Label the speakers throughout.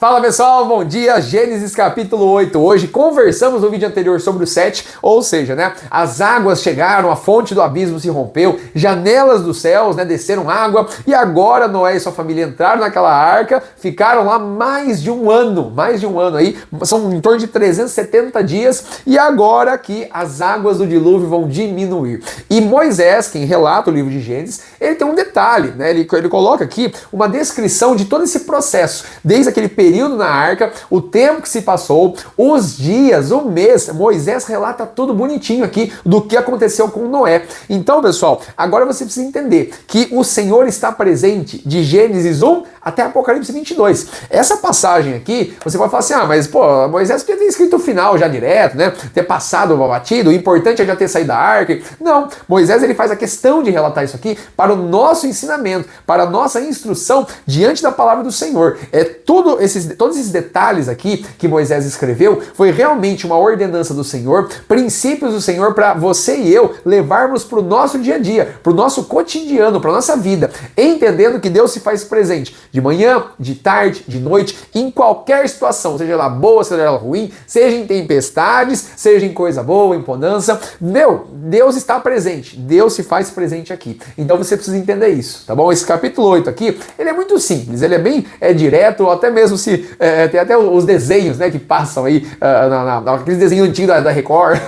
Speaker 1: Fala pessoal, bom dia, Gênesis capítulo 8. Hoje conversamos no vídeo anterior sobre o 7, ou seja, as águas chegaram, a fonte do abismo se rompeu, janelas dos céus, desceram água, e agora Noé e sua família entraram naquela arca, ficaram lá mais de um ano aí, são em torno de 370 dias, e agora que as águas do dilúvio vão diminuir. E Moisés, quem relata o livro de Gênesis, ele tem um detalhe, ele coloca aqui uma descrição de todo esse processo, desde aquele período na arca, o tempo que se passou, os dias, o mês. Moisés relata tudo bonitinho aqui do que aconteceu com Noé. Então, pessoal, agora você precisa entender que o Senhor está presente de Gênesis 1 até Apocalipse 22. Essa passagem aqui, você vai falar assim, mas Moisés podia ter escrito o final já direto, ter passado o batido, o importante é já ter saído da arca. Não, Moisés ele faz a questão de relatar isso aqui para o nosso ensinamento, para a nossa instrução diante da palavra do Senhor. Todos esses detalhes aqui que Moisés escreveu foi realmente uma ordenança do Senhor, princípios do Senhor para você e eu levarmos para o nosso dia a dia, para o nosso cotidiano, para a nossa vida, entendendo que Deus se faz presente de manhã, de tarde, de noite, em qualquer situação, seja ela boa, seja ela ruim, seja em tempestades, seja em coisa boa, em bonança. Deus está presente, Deus se faz presente aqui. Então você precisa entender isso, tá bom? Esse capítulo 8 aqui, ele é muito simples, ele é bem direto, até mesmo se tem até os desenhos que passam aí, aqueles desenhos antigos da Record.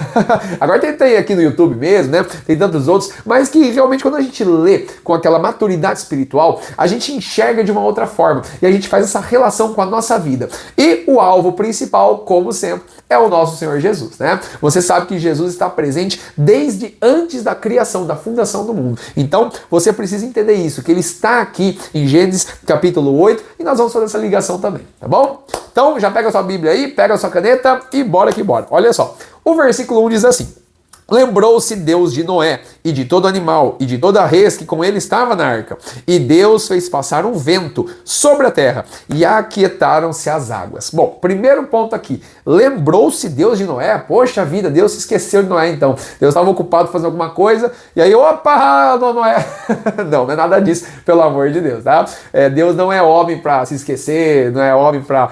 Speaker 1: Agora tem aqui no YouTube mesmo, tem tantos outros, mas que realmente quando a gente lê com aquela maturidade espiritual, a gente enxerga de uma outra forma e a gente faz essa relação com a nossa vida. E o alvo principal, como sempre, é o nosso Senhor Jesus, Você sabe que Jesus está presente desde antes da criação, da fundação do mundo. Então, você precisa entender isso, que ele está aqui em Gênesis capítulo 8 e nós vamos fazer essa ligação também, tá bom? Então, já pega a sua Bíblia aí, pega a sua caneta e bora que bora. Olha só, o versículo 1 diz assim: Lembrou-se Deus de Noé e de todo animal e de toda a res que com ele estava na arca. E Deus fez passar um vento sobre a terra e aquietaram-se as águas. Bom, primeiro ponto aqui. Lembrou-se Deus de Noé? Poxa vida, Deus se esqueceu de Noé então. Deus estava ocupado fazendo alguma coisa e aí, opa, Noé. Não é nada disso, pelo amor de Deus, tá? Deus não é homem para se esquecer, não é homem para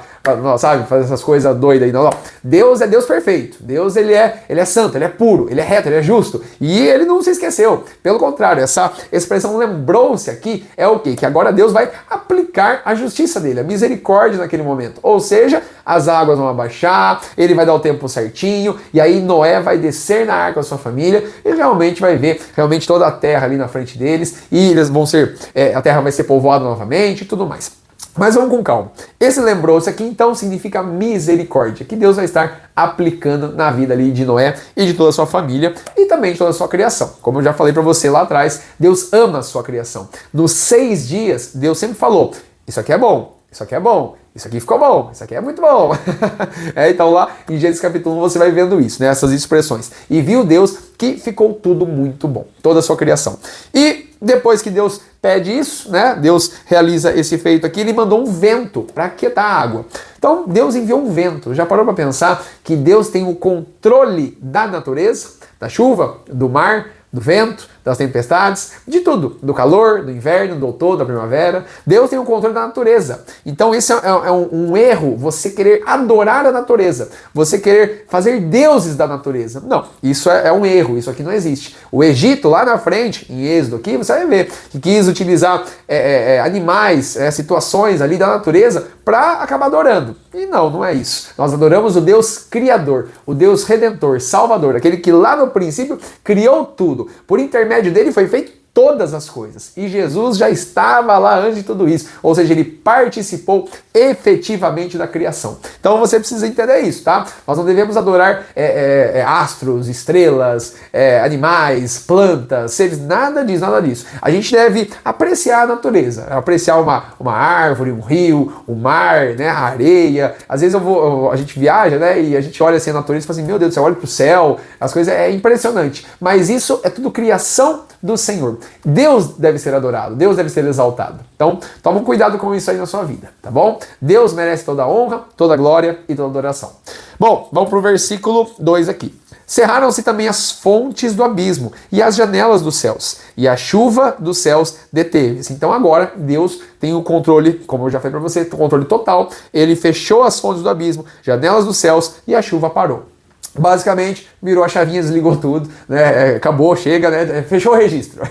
Speaker 1: fazer essas coisas doidas aí, não. Deus é Deus perfeito. Deus, ele é santo, ele é puro, ele é reto, ele é justo. E ele não se esqueceu. Pelo contrário, essa expressão lembrou-se aqui é o quê? Que agora Deus vai aplicar a justiça dele, a misericórdia naquele momento. Ou seja, as águas vão abaixar, ele vai dar o tempo certinho, e aí Noé vai descer na arca com a sua família e realmente vai ver toda a terra ali na frente deles, e eles vão ser, a terra vai ser povoada novamente e tudo mais. Mas vamos com calma. Esse lembrou-se aqui então significa misericórdia, que Deus vai estar aplicando na vida ali de Noé e de toda a sua família e também de toda a sua criação. Como eu já falei para você lá atrás, Deus ama a sua criação. Nos 6 dias, Deus sempre falou, isso aqui é bom, isso aqui é bom, isso aqui ficou bom, isso aqui é muito bom. Então lá em Gênesis capítulo 1 você vai vendo isso, essas expressões. E viu Deus que ficou tudo muito bom, toda a sua criação. E depois que Deus pede isso, Deus realiza esse feito aqui, ele mandou um vento para aquietar a água. Então Deus enviou um vento. Já parou para pensar que Deus tem o controle da natureza, da chuva, do mar, do vento, das tempestades, de tudo, do calor, do inverno, do outono, da primavera. Deus tem o controle da natureza. Então esse é um erro, você querer adorar a natureza, você querer fazer deuses da natureza. Não, isso é um erro, isso aqui não existe. O Egito, lá na frente, em Êxodo aqui, você vai ver que quis utilizar animais, situações ali da natureza para acabar adorando. E não é isso. Nós adoramos o Deus Criador, o Deus Redentor, Salvador, aquele que lá no princípio criou tudo. Por intermédio dele foi feito todas as coisas. E Jesus já estava lá antes de tudo isso. Ou seja, ele participou efetivamente da criação. Então você precisa entender isso, tá? Nós não devemos adorar astros, estrelas, animais, plantas, seres, nada disso. A gente deve apreciar a natureza, apreciar uma árvore, um rio, o mar, a areia. Às vezes a gente viaja, e a gente olha assim a natureza e fala assim, meu Deus do céu, olha pro céu, as coisas é impressionante. Mas isso é tudo criação do Senhor. Deus deve ser adorado, Deus deve ser exaltado. Então, toma cuidado com isso aí na sua vida, tá bom? Deus merece toda a honra, toda a glória e toda a adoração. Bom, vamos para o versículo 2 aqui. Cerraram-se também as fontes do abismo e as janelas dos céus, e a chuva dos céus deteve-se. Então agora Deus tem o controle, como eu já falei para você, o controle total. Ele fechou as fontes do abismo, janelas dos céus, e a chuva parou. Basicamente, virou a chavinha, desligou tudo, né? Acabou, chega, né? Fechou o registro.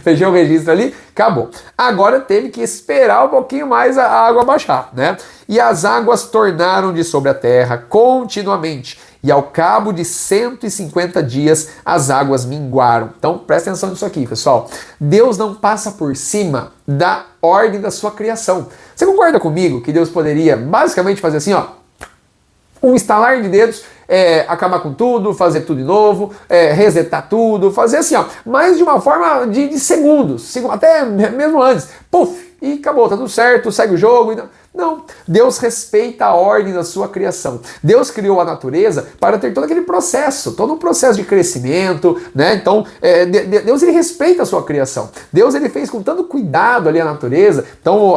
Speaker 1: Fechou o registro ali, acabou. Agora teve que esperar um pouquinho mais a água baixar, né? E as águas tornaram de sobre a terra continuamente. E ao cabo de 150 dias, as águas minguaram. Então, presta atenção nisso aqui, pessoal. Deus não passa por cima da ordem da sua criação. Você concorda comigo que Deus poderia basicamente fazer assim, ó, um estalar de dedos, acabar com tudo, fazer tudo de novo, resetar tudo, fazer assim, ó, mas de uma forma de segundos, até mesmo antes, puf, e acabou, tá tudo certo, segue o jogo. Não, Deus respeita a ordem da sua criação. Deus criou a natureza para ter todo aquele processo, todo um processo de crescimento, né? Então, Deus ele respeita a sua criação. Deus ele fez com tanto cuidado ali a natureza. Então,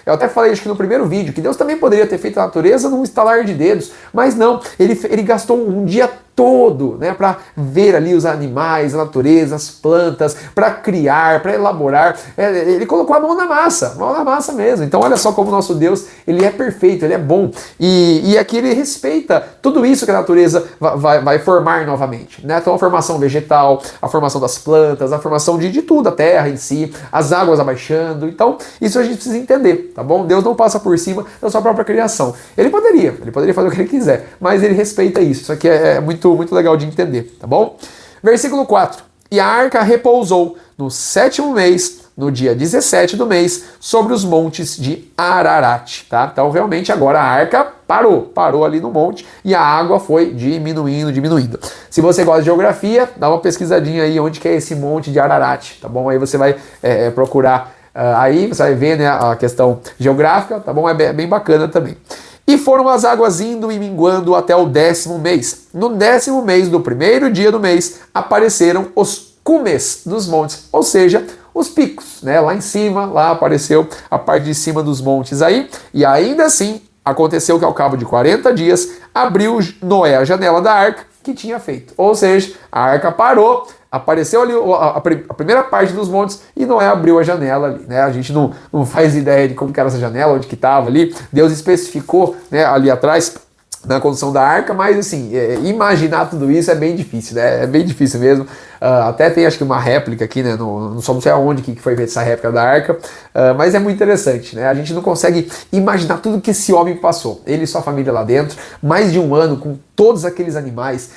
Speaker 1: eu até falei acho que no primeiro vídeo que Deus também poderia ter feito a natureza num estalar de dedos, mas não, ele gastou um dia todo, né, para ver ali os animais, a natureza, as plantas, para criar, para elaborar. Ele colocou a mão na massa mesmo. Então olha só como o nosso Deus, ele é perfeito, ele é bom. E aqui ele respeita tudo isso que a natureza vai formar novamente, né? Então a formação vegetal, a formação das plantas, a formação de tudo, a terra em si, as águas abaixando. Então isso a gente precisa entender, tá bom? Deus não passa por cima da sua própria criação. Ele poderia fazer o que ele quiser, mas ele respeita isso. Isso aqui é muito legal de entender, tá bom? Versículo 4. E a arca repousou no 7º mês, no dia 17 do mês, sobre os montes de Ararat, tá? Então realmente agora a arca parou ali no monte e a água foi diminuindo. Se você gosta de geografia, dá uma pesquisadinha aí onde que é esse monte de Ararat, tá bom? Aí você vai procurar, aí você vai ver, né, a questão geográfica, tá bom? É bem bacana também. E foram as águas indo e minguando até o 10º mês. No 10º mês do primeiro dia do mês, apareceram os cumes dos montes, ou seja, os picos, né? Lá em cima, lá apareceu a parte de cima dos montes aí, e ainda assim, aconteceu que ao cabo de 40 dias, abriu Noé a janela da arca que tinha feito. Ou seja, a arca parou, apareceu ali a primeira parte dos montes e Noé abriu a janela ali, né? A gente não faz ideia de como que era essa janela, onde que estava ali. Deus especificou, né, ali atrás na construção da arca, mas assim, imaginar tudo isso é bem difícil, né? É bem difícil mesmo. Até tem acho que uma réplica aqui, né? Não sei aonde que foi feita essa réplica da arca, mas é muito interessante, né? A gente não consegue imaginar tudo que esse homem passou. Ele e sua família lá dentro, mais de um ano com todos aqueles animais,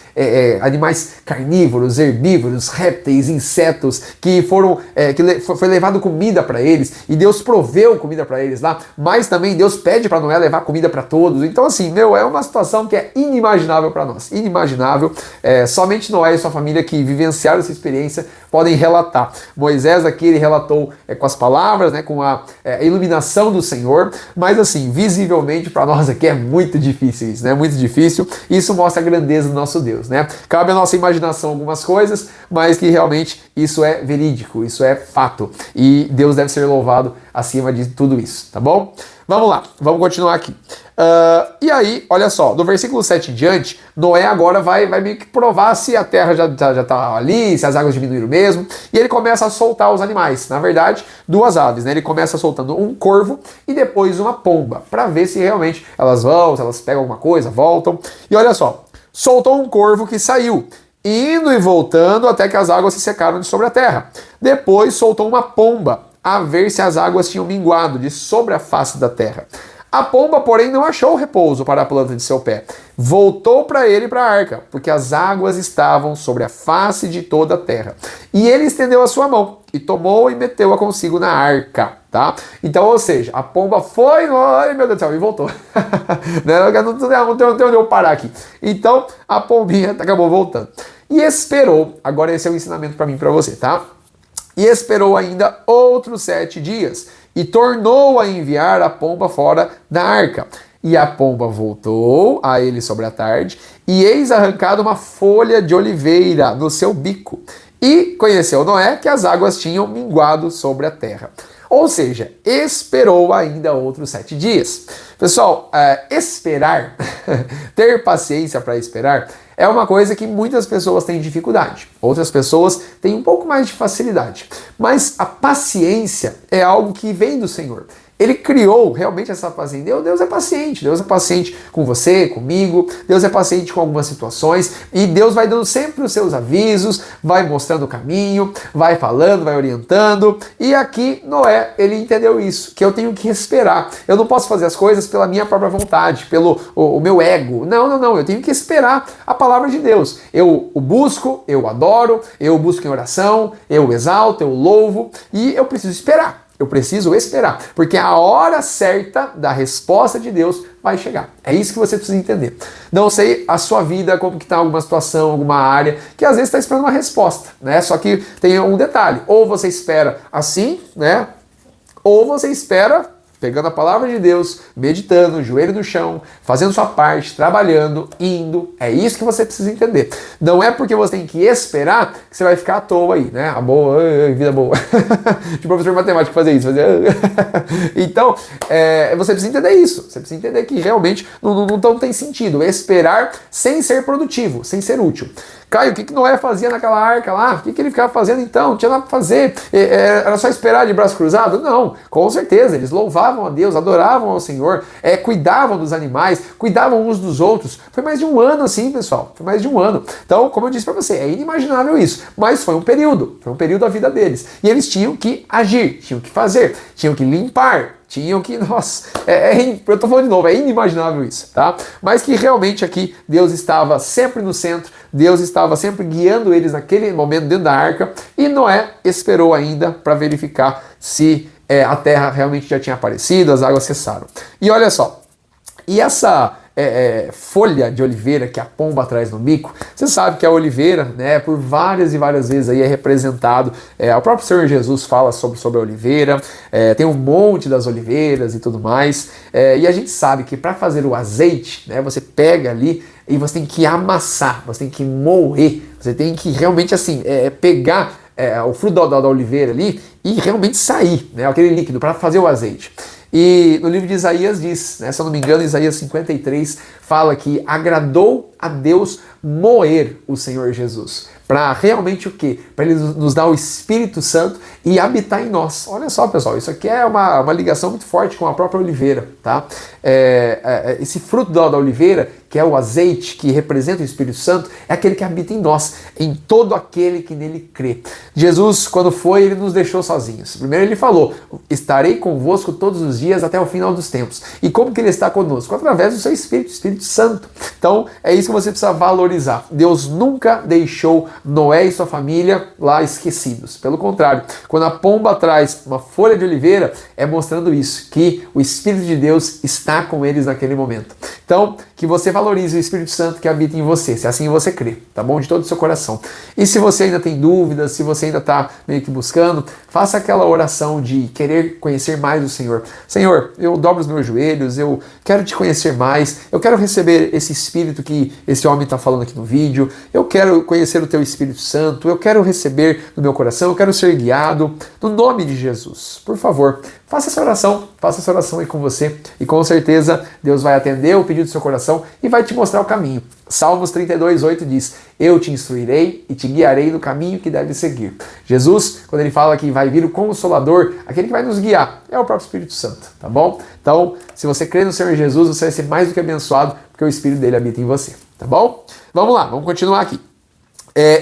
Speaker 1: animais carnívoros, herbívoros, répteis, insetos, que foi levado comida para eles, e Deus proveu comida para eles lá, mas também Deus pede para Noé levar comida para todos. Então assim, é uma situação que é inimaginável para nós, inimaginável. Somente Noé e sua família que vivenciaram essa experiência podem relatar. Moisés aqui ele relatou com as palavras, né, com a iluminação do Senhor, mas assim, visivelmente para nós aqui é muito difícil isso, né? Muito difícil. Isso mostra a grandeza do nosso Deus, né? Cabe à nossa imaginação algumas coisas, mas que realmente isso é verídico, isso é fato. E Deus deve ser louvado acima de tudo isso, tá bom? Vamos lá, vamos continuar aqui. E aí, olha só, do versículo 7 em diante, Noé agora vai meio que provar se a terra já tá ali, se as águas diminuíram mesmo, e ele começa a soltar os animais. Na verdade, duas aves, né? Ele começa soltando um corvo e depois uma pomba, para ver se realmente elas vão, se elas pegam alguma coisa, voltam. E olha só, soltou um corvo que saiu, indo e voltando até que as águas se secaram de sobre a terra. Depois soltou uma pomba, a ver se as águas tinham minguado de sobre a face da terra. A pomba, porém, não achou repouso para a planta de seu pé. Voltou para ele e para a arca, porque as águas estavam sobre a face de toda a terra. E ele estendeu a sua mão, e tomou e meteu-a consigo na arca, tá? Então, ou seja, a pomba foi, ai meu Deus do céu, e voltou. Não tem onde eu parar aqui. Então, a pombinha acabou voltando. E esperou, agora esse é o ensinamento para mim e para você, tá? E esperou ainda outros 7 dias, e tornou a enviar a pomba fora da arca. E a pomba voltou a ele sobre a tarde, e eis arrancado uma folha de oliveira no seu bico. E conheceu Noé que as águas tinham minguado sobre a terra. Ou seja, esperou ainda outros 7 dias. Pessoal, esperar, ter paciência para esperar, é uma coisa que muitas pessoas têm dificuldade, outras pessoas têm um pouco mais de facilidade. Mas a paciência é algo que vem do Senhor. Ele criou realmente essa paciência. Deus é paciente. Deus é paciente com você, comigo. Deus é paciente com algumas situações. E Deus vai dando sempre os seus avisos, vai mostrando o caminho, vai falando, vai orientando. E aqui Noé, ele entendeu isso, que eu tenho que esperar. Eu não posso fazer as coisas pela minha própria vontade, pelo o meu ego. Não. Eu tenho que esperar a palavra de Deus. Eu o busco, eu o adoro, eu o busco em oração, eu o exalto, eu o louvo. E eu preciso esperar. Eu preciso esperar, porque a hora certa da resposta de Deus vai chegar. É isso que você precisa entender. Não sei a sua vida, como que está alguma situação, alguma área, que às vezes está esperando uma resposta, né? Só que tem um detalhe, ou você espera assim, né? Ou você espera pegando a palavra de Deus, meditando, joelho no chão, fazendo sua parte, trabalhando, indo. É isso que você precisa entender. Não é porque você tem que esperar que você vai ficar à toa aí, né? A boa, vida boa. De professor de matemática fazer isso. Então, você precisa entender isso. Você precisa entender que realmente não tem sentido esperar sem ser produtivo, sem ser útil. Caio, o que Noé fazia naquela arca lá? O que ele ficava fazendo então? Não tinha nada para fazer. Era só esperar de braço cruzado? Não, com certeza. Eles louvavam a Deus, adoravam ao Senhor, cuidavam dos animais, cuidavam uns dos outros. Foi mais de um ano assim, pessoal. Foi mais de um ano. Então, como eu disse para você, é inimaginável isso. Mas foi um período da vida deles. E eles tinham que agir, tinham que fazer, tinham que limpar, tinham que, nossa, eu tô falando de novo, é inimaginável isso, tá? Mas que realmente aqui Deus estava sempre no centro, Deus estava sempre guiando eles naquele momento dentro da arca, e Noé esperou ainda para verificar se a terra realmente já tinha aparecido, as águas cessaram. E olha só, e essa folha de oliveira que a pomba traz no bico, você sabe que a oliveira, né, por várias e várias vezes aí é representado, o próprio Senhor Jesus fala sobre a oliveira, tem um monte das oliveiras e tudo mais, e a gente sabe que para fazer o azeite, né, você pega ali e você tem que amassar, você tem que moer, você tem que realmente assim, pegar o fruto da oliveira ali e realmente sair, né, aquele líquido para fazer o azeite. E no livro de Isaías diz, né, se eu não me engano, Isaías 53 fala que agradou a Deus moer o Senhor Jesus. Para realmente o quê? Para ele nos dar o Espírito Santo e habitar em nós. Olha só, pessoal, isso aqui é uma ligação muito forte com a própria oliveira, tá? Esse fruto da oliveira, que é o azeite, que representa o Espírito Santo, é aquele que habita em nós, em todo aquele que nele crê. Jesus, quando foi, ele nos deixou sozinhos. Primeiro ele falou, estarei convosco todos os dias até o final dos tempos. E como que ele está conosco? Através do seu Espírito, Espírito Santo. Então, é isso que você precisa valorizar. Deus nunca deixou Noé e sua família lá esquecidos. Pelo contrário, quando a pomba traz uma folha de oliveira, é mostrando isso, que o Espírito de Deus está com eles naquele momento. Então, que você valorize o Espírito Santo que habita em você, se assim você crê, tá bom? De todo o seu coração. E se você ainda tem dúvidas, se você ainda está meio que buscando, faça aquela oração de querer conhecer mais o Senhor. Senhor, eu dobro os meus joelhos, eu quero te conhecer mais, eu quero receber esse Espírito que esse homem está falando aqui no vídeo, eu quero conhecer o teu Espírito Santo, eu quero receber no meu coração, eu quero ser guiado, no nome de Jesus. Por favor, faça essa oração aí com você e com certeza Deus vai atender o pedido do seu coração e vai te mostrar o caminho. Salmos 32:8 diz, eu te instruirei e te guiarei no caminho que deve seguir. Jesus, quando ele fala que vai vir o Consolador, aquele que vai nos guiar, é o próprio Espírito Santo, tá bom? Então, se você crê no Senhor Jesus, você vai ser mais do que abençoado, porque o Espírito dele habita em você, tá bom? Vamos lá, vamos continuar aqui.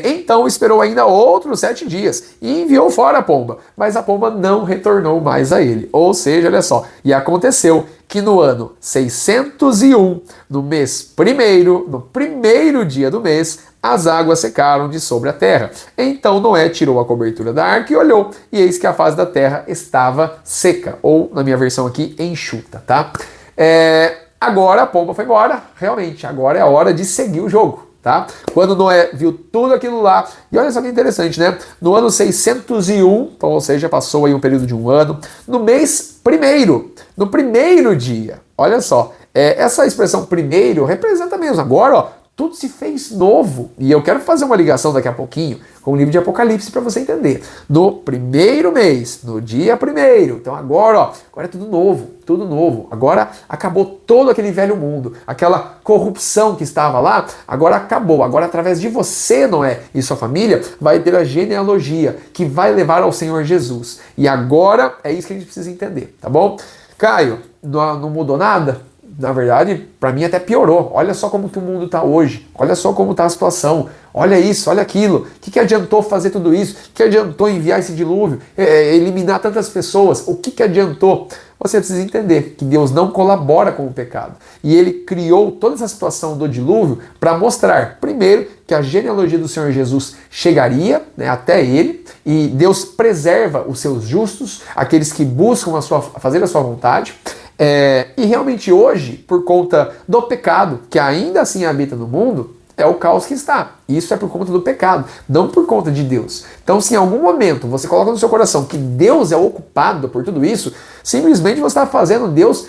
Speaker 1: Então esperou ainda outros 7 dias e enviou fora a pomba, mas a pomba não retornou mais a ele. Ou seja, olha só, e aconteceu que no ano 601, no mês primeiro, no primeiro dia do mês, as águas secaram de sobre a terra. Então Noé tirou a cobertura da arca e olhou, e eis que a face da terra estava seca, ou na minha versão aqui, enxuta, tá? Agora a pomba foi embora, realmente, agora é a hora de seguir o jogo. Tá? Quando Noé viu tudo aquilo lá, e olha só que interessante, né? No ano 601, então, ou seja, passou aí um período de um ano, no mês primeiro, no primeiro dia, olha só, essa expressão primeiro representa mesmo, agora, ó, tudo se fez novo. E eu quero fazer uma ligação daqui a pouquinho com o livro de Apocalipse para você entender. No primeiro mês, no dia primeiro, então agora é tudo novo, tudo novo. Agora acabou todo aquele velho mundo, aquela corrupção que estava lá, agora acabou. Agora através de você, Noé, e sua família, vai ter a genealogia que vai levar ao Senhor Jesus. E agora é isso que a gente precisa entender, tá bom? Caio, não mudou nada? Na verdade, para mim até piorou. Olha só como que o mundo está hoje. Olha só como está a situação. Olha isso, olha aquilo. O que adiantou fazer tudo isso? O que adiantou enviar esse dilúvio? Eliminar tantas pessoas? O que adiantou? Você precisa entender que Deus não colabora com o pecado. E Ele criou toda essa situação do dilúvio para mostrar, primeiro, que a genealogia do Senhor Jesus chegaria, né, até Ele, e Deus preserva os seus justos, aqueles que buscam fazer a sua vontade. E realmente hoje, por conta do pecado, que ainda assim habita no mundo, é o caos que está. Isso é por conta do pecado, não por conta de Deus. Então, se em algum momento você coloca no seu coração que Deus é ocupado por tudo isso, simplesmente você está fazendo Deus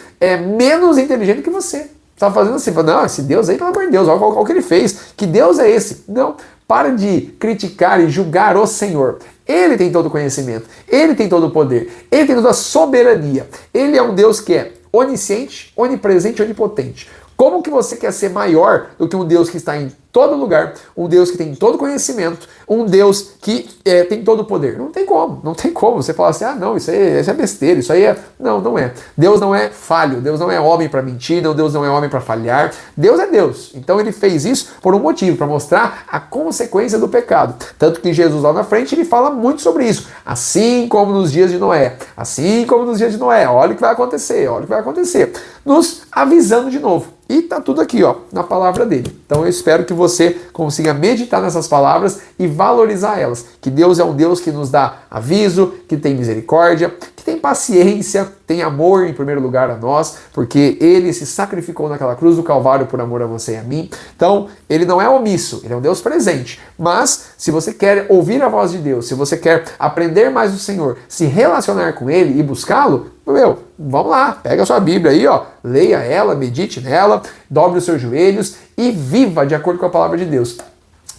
Speaker 1: menos inteligente que você. Está fazendo assim, não, esse Deus aí, pelo amor de Deus, olha o que ele fez. Que Deus é esse? Não, para de criticar e julgar o Senhor. Ele tem todo o conhecimento, Ele tem todo o poder, Ele tem toda a soberania. Ele é um Deus que é onisciente, onipresente e onipotente. Como que você quer ser maior do que um Deus que está em todo lugar, um Deus que tem todo conhecimento, um Deus que tem todo o poder? Não tem como, não tem como. Você fala assim, não, isso é besteira, isso aí é... Não, não é. Deus não é falho, Deus não é homem para mentir, Deus não é homem para falhar. Deus é Deus. Então ele fez isso por um motivo, para mostrar a consequência do pecado. Tanto que Jesus lá na frente, ele fala muito sobre isso. Assim como nos dias de Noé. Assim como nos dias de Noé. Olha o que vai acontecer, olha o que vai acontecer. Nos avisando de novo. E tá tudo aqui, na palavra dele. Então eu espero que você consiga meditar nessas palavras e valorizar elas. Que Deus é um Deus que nos dá aviso, que tem misericórdia, que tem paciência, tem amor em primeiro lugar a nós, porque ele se sacrificou naquela cruz do Calvário por amor a você e a mim. Então, ele não é omisso, ele é um Deus presente. Mas, se você quer ouvir a voz de Deus, se você quer aprender mais do Senhor, se relacionar com ele e buscá-lo, vamos lá, pega a sua Bíblia aí, leia ela, medite nela, dobre os seus joelhos e viva de acordo com a palavra de Deus.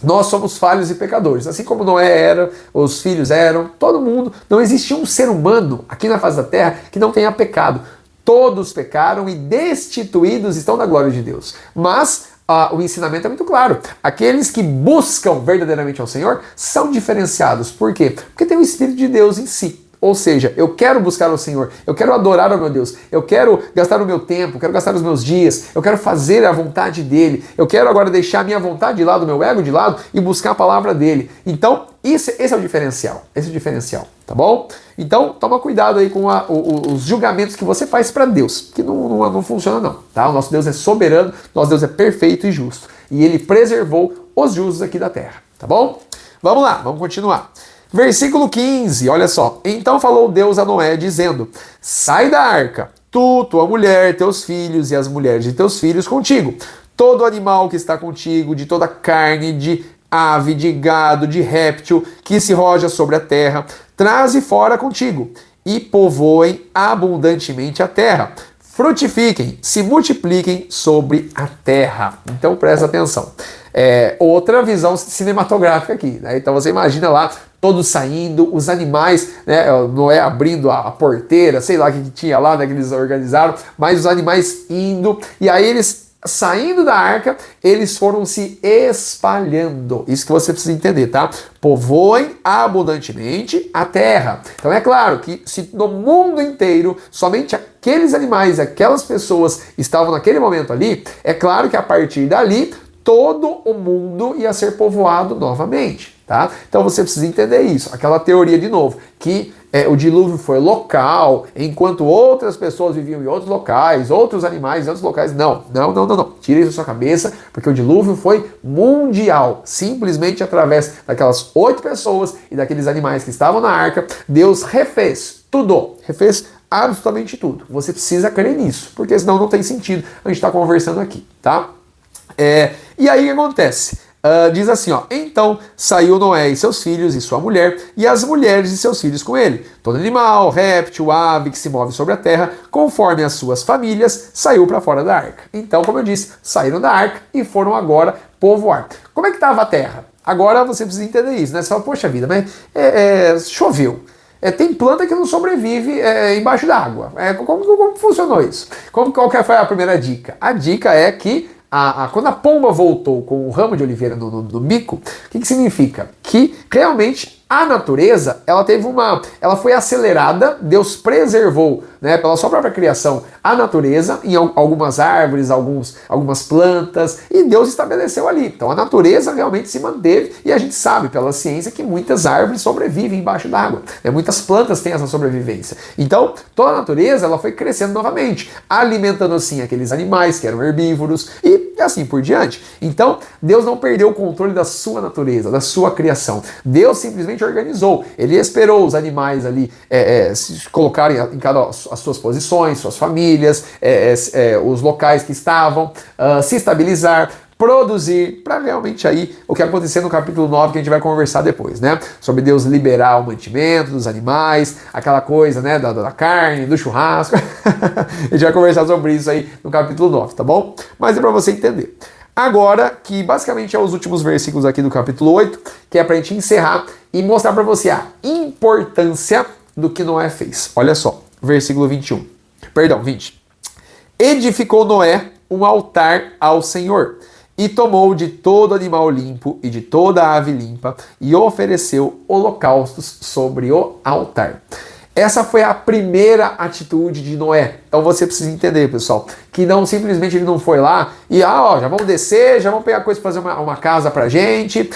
Speaker 1: Nós somos falhos e pecadores, assim como Noé era, os filhos eram, todo mundo. Não existe um ser humano aqui na face da terra que não tenha pecado. Todos pecaram e destituídos estão da glória de Deus. Mas o ensinamento é muito claro. Aqueles que buscam verdadeiramente ao Senhor são diferenciados. Por quê? Porque tem o Espírito de Deus em si. Ou seja, eu quero buscar o Senhor, eu quero adorar ao meu Deus, eu quero gastar o meu tempo, eu quero gastar os meus dias, eu quero fazer a vontade dele, eu quero agora deixar a minha vontade de lado, o meu ego de lado e buscar a palavra dele. Então, esse é o diferencial, tá bom? Então, toma cuidado aí com os julgamentos que você faz para Deus, que não funciona não, tá? O nosso Deus é soberano, nosso Deus é perfeito e justo, e ele preservou os justos aqui da terra, tá bom? Vamos lá, vamos continuar. Versículo 15, olha só. Então falou Deus a Noé, dizendo: sai da arca, tu, tua mulher, teus filhos e as mulheres de teus filhos contigo. Todo animal que está contigo, de toda carne, de ave, de gado, de réptil, que se roja sobre a terra, traze fora contigo, e povoem abundantemente a terra. Frutifiquem, se multipliquem sobre a terra. Então presta atenção. Outra visão cinematográfica aqui, né? Então você imagina lá, todos saindo, os animais, né? Noé abrindo a porteira, sei lá o que tinha lá, né, que eles organizaram, mas os animais indo, e aí eles saindo da arca, eles foram se espalhando. Isso que você precisa entender, tá? Povoem abundantemente a terra. Então é claro que se no mundo inteiro somente aqueles animais, aquelas pessoas estavam naquele momento ali, é claro que a partir dali todo o mundo ia ser povoado novamente, tá? Então você precisa entender isso. Aquela teoria de novo, que o dilúvio foi local, enquanto outras pessoas viviam em outros locais, outros animais em outros locais. Não. Tira isso da sua cabeça, porque o dilúvio foi mundial. Simplesmente através daquelas 8 pessoas e daqueles animais que estavam na arca, Deus refez tudo. Refez absolutamente tudo. Você precisa crer nisso, porque senão não tem sentido a gente estar conversando aqui, tá? E aí o que acontece? diz assim, ó, então saiu Noé e seus filhos e sua mulher e as mulheres de seus filhos com ele. Todo animal, réptil, ave que se move sobre a terra, conforme as suas famílias, saiu para fora da arca. Então, como eu disse, saíram da arca e foram agora povoar. Como é que estava a terra? Agora você precisa entender isso, né? Você fala, poxa vida, mas choveu. Tem planta que não sobrevive embaixo d'água. Como funcionou isso? Qual que foi a primeira dica? A dica é que quando a pomba voltou com o ramo de oliveira no bico, o que significa? Que realmente a natureza, ela foi acelerada, Deus preservou, né, pela sua própria criação, a natureza em algumas árvores, algumas plantas, e Deus estabeleceu ali. Então a natureza realmente se manteve, e a gente sabe pela ciência que muitas árvores sobrevivem embaixo d'água, né, muitas plantas têm essa sobrevivência. Então toda a natureza ela foi crescendo novamente, alimentando assim aqueles animais que eram herbívoros, e assim por diante. Então Deus não perdeu o controle da sua natureza, da sua criação. Deus simplesmente organizou. Ele esperou os animais ali se colocarem em cada as suas posições, suas famílias, os locais que estavam, se estabilizar, produzir, para realmente aí o que aconteceu no capítulo 9 que a gente vai conversar depois, né? Sobre Deus liberar o mantimento dos animais, aquela coisa, né, da carne, do churrasco. A gente vai conversar sobre isso aí no capítulo 9, tá bom? Mas é para você entender. Agora, que basicamente é os últimos versículos aqui do capítulo 8, que é para a gente encerrar e mostrar para você a importância do que Noé fez. Olha só, versículo 20. Edificou Noé um altar ao Senhor, e tomou de todo animal limpo e de toda ave limpa, e ofereceu holocaustos sobre o altar. Essa foi a primeira atitude de Noé. Então você precisa entender, pessoal, que não simplesmente ele não foi lá e já vamos descer, já vamos pegar coisa para fazer uma casa pra gente,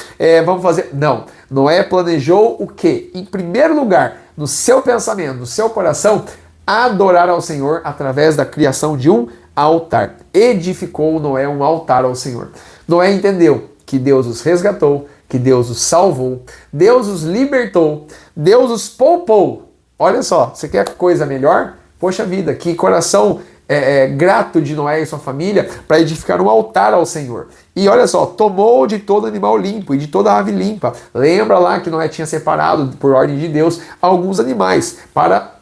Speaker 1: vamos fazer... Não, Noé planejou o quê? Em primeiro lugar, no seu pensamento, no seu coração, adorar ao Senhor através da criação de um altar. Edificou Noé um altar ao Senhor. Noé entendeu que Deus os resgatou, que Deus os salvou, Deus os libertou, Deus os poupou. Olha só, você quer coisa melhor? Poxa vida, que coração grato de Noé e sua família para edificar um altar ao Senhor. E olha só, tomou de todo animal limpo e de toda ave limpa. Lembra lá que Noé tinha separado, por ordem de Deus, alguns animais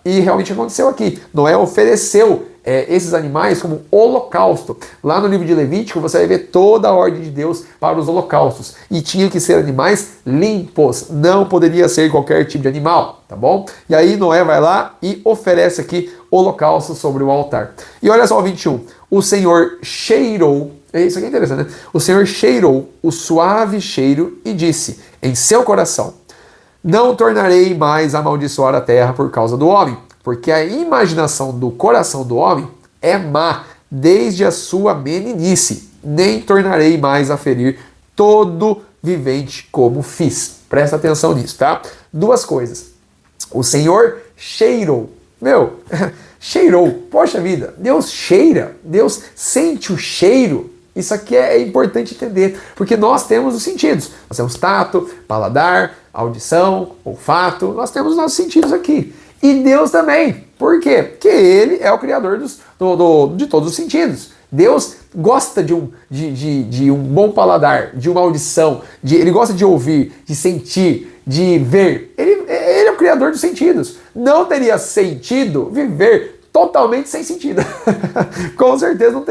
Speaker 1: e realmente aconteceu aqui. Noé ofereceu esses animais como holocausto. Lá no livro de Levítico você vai ver toda a ordem de Deus para os holocaustos. E tinha que ser animais limpos, não poderia ser qualquer tipo de animal, tá bom? E aí Noé vai lá e oferece aqui holocausto sobre o altar. E olha só o 21. O Senhor cheirou, isso aqui é interessante, né? O Senhor cheirou o suave cheiro e disse em seu coração: não tornarei mais a amaldiçoar a terra por causa do homem, porque a imaginação do coração do homem é má desde a sua meninice, nem tornarei mais a ferir todo vivente como fiz. Presta atenção nisso, tá? Duas coisas. O Senhor cheirou. Cheirou. Poxa vida, Deus cheira, Deus sente o cheiro. Isso aqui é importante entender, porque nós temos os sentidos. Nós temos tato, paladar, audição, olfato, nós temos os nossos sentidos aqui. E Deus também. Por quê? Porque Ele é o criador de todos os sentidos. Deus gosta de um bom paladar, de uma audição, Ele gosta de ouvir, de sentir, de ver. Ele é o criador dos sentidos. Não teria sentido viver totalmente sem sentido. Com certeza não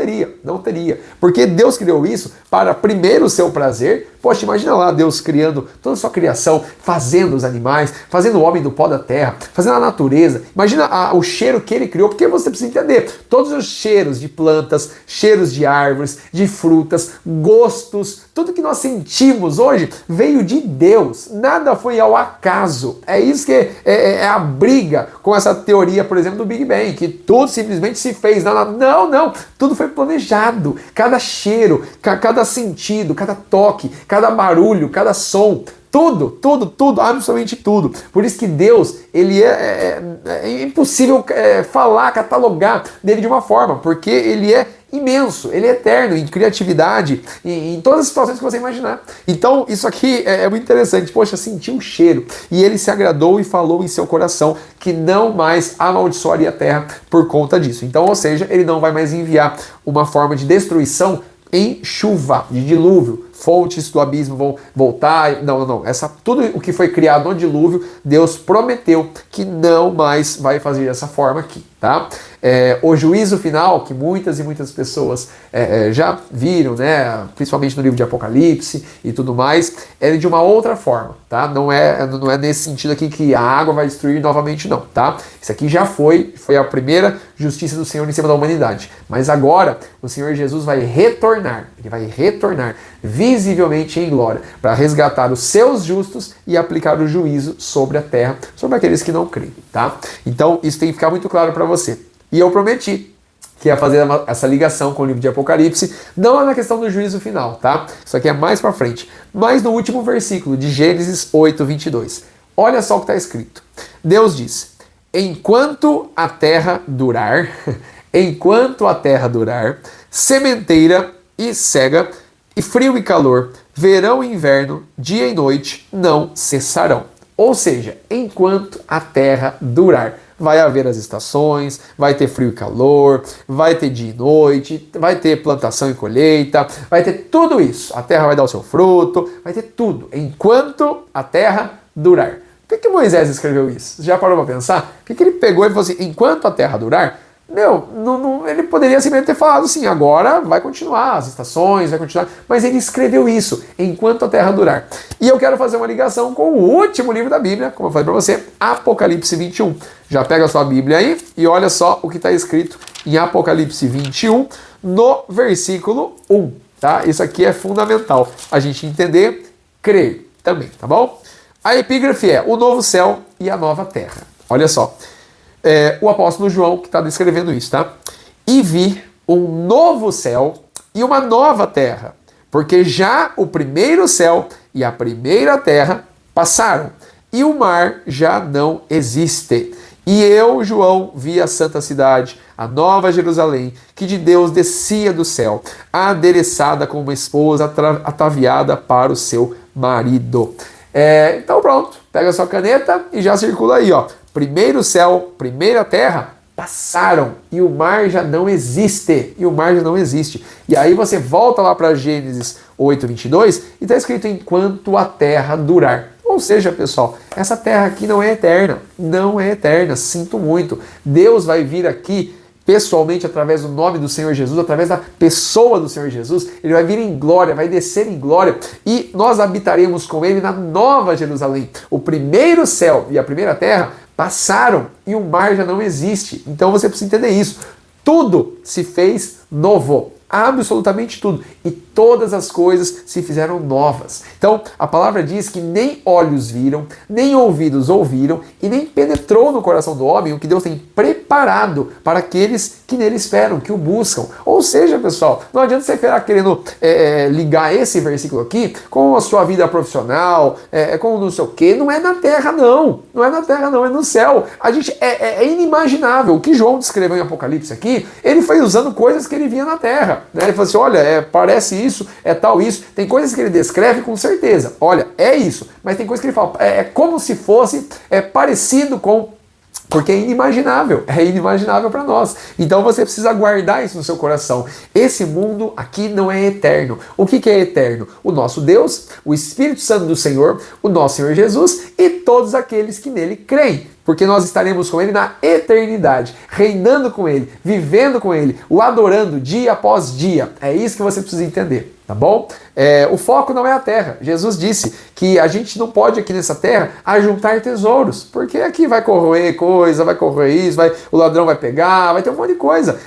Speaker 1: teria. Porque Deus criou isso para primeiro o seu prazer. Poxa, imagina lá Deus criando toda a sua criação, fazendo os animais, fazendo o homem do pó da terra, fazendo a natureza. Imagina o cheiro que Ele criou, porque você precisa entender. Todos os cheiros de plantas, cheiros de árvores, de frutas, gostos, tudo que nós sentimos hoje veio de Deus. Nada foi ao acaso. É isso que é a briga com essa teoria, por exemplo, do Big Bang, que tudo simplesmente se fez. Não. Tudo foi planejado. Cada cheiro, cada sentido, cada toque, cada barulho, cada som, tudo, absolutamente tudo. Por isso que Deus, Ele é impossível falar, catalogar dele de uma forma, porque Ele é imenso, Ele é eterno em criatividade, em todas as situações que você imaginar. Então, isso aqui é muito interessante. Poxa, sentiu o cheiro. E Ele se agradou e falou em seu coração que não mais amaldiçoaria a terra por conta disso. Então, ou seja, Ele não vai mais enviar uma forma de destruição em chuva, de dilúvio, fontes do abismo vão voltar. Não. Tudo o que foi criado no dilúvio, Deus prometeu que não mais vai fazer dessa forma aqui, tá? O juízo final, que muitas e muitas pessoas já viram, né, principalmente no livro de Apocalipse e tudo mais, é de uma outra forma, tá? Não é nesse sentido aqui que a água vai destruir novamente, não, tá? Isso aqui já foi a primeira justiça do Senhor em cima da humanidade. Mas agora o Senhor Jesus vai retornar, ele vai retornar visivelmente em glória para resgatar os seus justos e aplicar o juízo sobre a terra, sobre aqueles que não creem, tá? Então isso tem que ficar muito claro para você. E eu prometi que ia fazer essa ligação com o livro de Apocalipse, não é na questão do juízo final, tá? Isso aqui é mais para frente. Mas no último versículo de Gênesis 8:22. Olha só o que está escrito. Deus diz: enquanto a terra durar, sementeira e cega, e frio e calor, verão e inverno, dia e noite não cessarão. Ou seja, enquanto a terra durar. Vai haver as estações, vai ter frio e calor, vai ter dia e noite, vai ter plantação e colheita, vai ter tudo isso. A terra vai dar o seu fruto, vai ter tudo, enquanto a terra durar. Por que Moisés escreveu isso? Você já parou para pensar? Por que ele pegou e falou assim, enquanto a terra durar? Ele poderia simplesmente ter falado assim, agora vai continuar, as estações, vai continuar, mas ele escreveu isso, enquanto a terra durar. E eu quero fazer uma ligação com o último livro da Bíblia, como eu falei para você, Apocalipse 21. Já pega a sua Bíblia aí e olha só o que está escrito em Apocalipse 21, no versículo 1, tá? Isso aqui é fundamental, a gente entender, crer também, tá bom? A epígrafe é o novo céu e a nova terra. Olha só. O apóstolo João que está descrevendo isso, tá? E vi um novo céu e uma nova terra, porque já o primeiro céu e a primeira terra passaram, e o mar já não existe. E eu, João, vi a santa cidade, a nova Jerusalém, que de Deus descia do céu, adereçada como uma esposa ataviada para o seu marido. Então pronto, pega a sua caneta e já circula aí, ó. Primeiro céu, primeira terra, passaram e o mar já não existe. E aí você volta lá para Gênesis 8:22 e está escrito enquanto a terra durar. Ou seja, pessoal, essa terra aqui não é eterna, sinto muito. Deus vai vir aqui pessoalmente através do nome do Senhor Jesus, através da pessoa do Senhor Jesus, ele vai vir em glória, vai descer em glória e nós habitaremos com ele na nova Jerusalém. O primeiro céu e a primeira terra passaram e o mar já não existe. Então você precisa entender isso. Tudo se fez novo. Absolutamente tudo. E todas as coisas se fizeram novas. Então, a palavra diz que nem olhos viram, nem ouvidos ouviram, e nem penetrou no coração do homem o que Deus tem preparado para aqueles que nele esperam, que o buscam. Ou seja, pessoal, não adianta você ficar querendo ligar esse versículo aqui com a sua vida profissional, com não sei o quê. Não é na terra, não. Não é na terra, não. É no céu. A gente é inimaginável. O que João descreveu em Apocalipse aqui, ele foi usando coisas que ele via na terra. Ele falou assim, olha, parece isso, é tal isso. Tem coisas que ele descreve com certeza. Olha, é isso. Mas tem coisas que ele fala, é como se fosse parecido com... Porque é inimaginável para nós. Então você precisa guardar isso no seu coração. Esse mundo aqui não é eterno. O que é eterno? O nosso Deus, o Espírito Santo do Senhor, o nosso Senhor Jesus e todos aqueles que nele creem. Porque nós estaremos com ele na eternidade, reinando com ele, vivendo com ele, o adorando dia após dia. É isso que você precisa entender, tá bom? O foco não é a terra. Jesus disse que a gente não pode aqui nessa terra ajuntar tesouros, porque aqui vai corroer coisa, vai corroer isso, o ladrão vai pegar, vai ter um monte de coisa.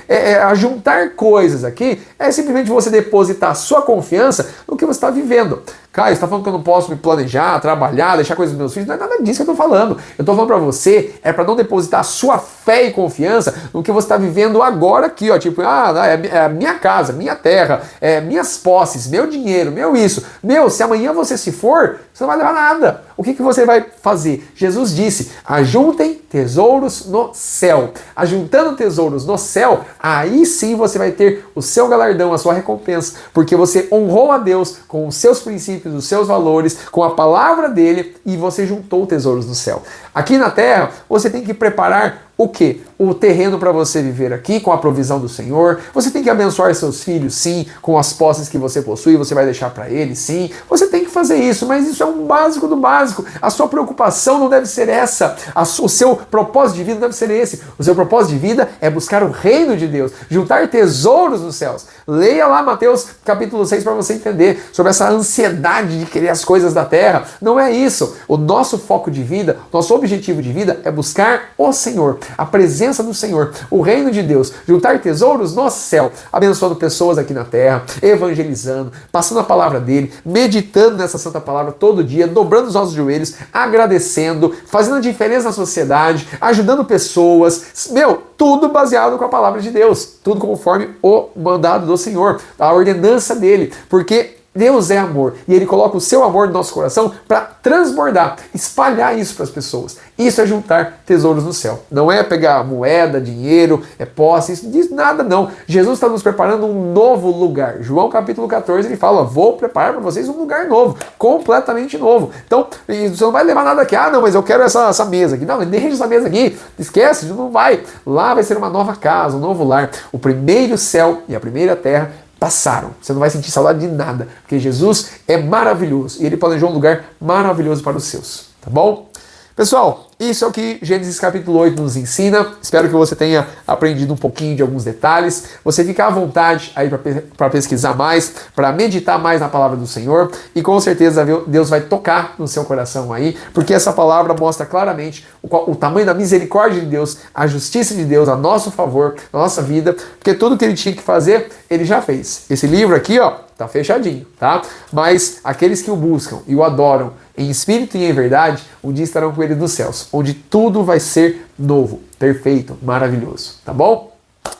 Speaker 1: Ajuntar coisas aqui é simplesmente você depositar sua confiança no que você está vivendo. Caio, você está falando que eu não posso me planejar, trabalhar, deixar coisas dos meus filhos? Não é nada disso que eu estou falando. Eu estou falando para você, para não depositar sua fé e confiança no que você está vivendo agora aqui, ó. Tipo, é a minha casa, minha terra, minhas posses, meu dinheiro, meu isso. Se amanhã você se for, você não vai levar nada. O que você vai fazer? Jesus disse, ajuntem tesouros no céu. Ajuntando tesouros no céu, aí sim você vai ter o seu galardão, a sua recompensa, porque você honrou a Deus com os seus princípios, os seus valores, com a palavra dele e você juntou tesouros no céu. Aqui na terra, você tem que preparar o quê? O terreno para você viver aqui com a provisão do Senhor. Você tem que abençoar seus filhos, sim, com as posses que você possui, você vai deixar para eles, sim. Você tem que fazer isso, mas isso é um básico do básico. A sua preocupação não deve ser essa. O seu propósito de vida deve ser esse. O seu propósito de vida é buscar o reino de Deus, juntar tesouros nos céus. Leia lá Mateus capítulo 6 para você entender sobre essa ansiedade de querer as coisas da terra. Não é isso. O nosso foco de vida, nosso objetivo de vida é buscar o Senhor, a presença do Senhor, o reino de Deus, juntar tesouros no céu, abençoando pessoas aqui na terra, evangelizando, passando a palavra dele, meditando nessa santa palavra todo dia, dobrando os nossos joelhos, agradecendo, fazendo diferença na sociedade, ajudando pessoas, tudo baseado com a palavra de Deus, tudo conforme o mandado do Senhor, a ordenança dele, porque Deus é amor e Ele coloca o seu amor no nosso coração para transbordar, espalhar isso para as pessoas. Isso é juntar tesouros no céu. Não é pegar moeda, dinheiro, posse, isso diz nada não. Jesus está nos preparando um novo lugar. João capítulo 14 ele fala, vou preparar para vocês um lugar novo, completamente novo. Então, você não vai levar nada aqui. Ah, não, mas eu quero essa mesa aqui. Não, deixa essa mesa aqui. Esquece, não vai. Lá vai ser uma nova casa, um novo lar. O primeiro céu e a primeira terra passaram. Você não vai sentir saudade de nada, porque Jesus é maravilhoso e Ele planejou um lugar maravilhoso para os seus, tá bom? Pessoal, isso é o que Gênesis capítulo 8 nos ensina. Espero que você tenha aprendido um pouquinho de alguns detalhes. Você fica à vontade aí para pesquisar mais, para meditar mais na palavra do Senhor e com certeza Deus vai tocar no seu coração aí, porque essa palavra mostra claramente o tamanho da misericórdia de Deus, a justiça de Deus a nosso favor, na nossa vida, porque tudo que Ele tinha que fazer, Ele já fez. Esse livro aqui, ó, tá fechadinho, tá? Mas aqueles que o buscam e o adoram em espírito e em verdade, um dia estarão com Ele nos céus, onde tudo vai ser novo, perfeito, maravilhoso, tá bom?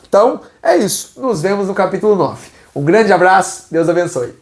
Speaker 1: Então, é isso. Nos vemos no capítulo 9. Um grande abraço, Deus abençoe.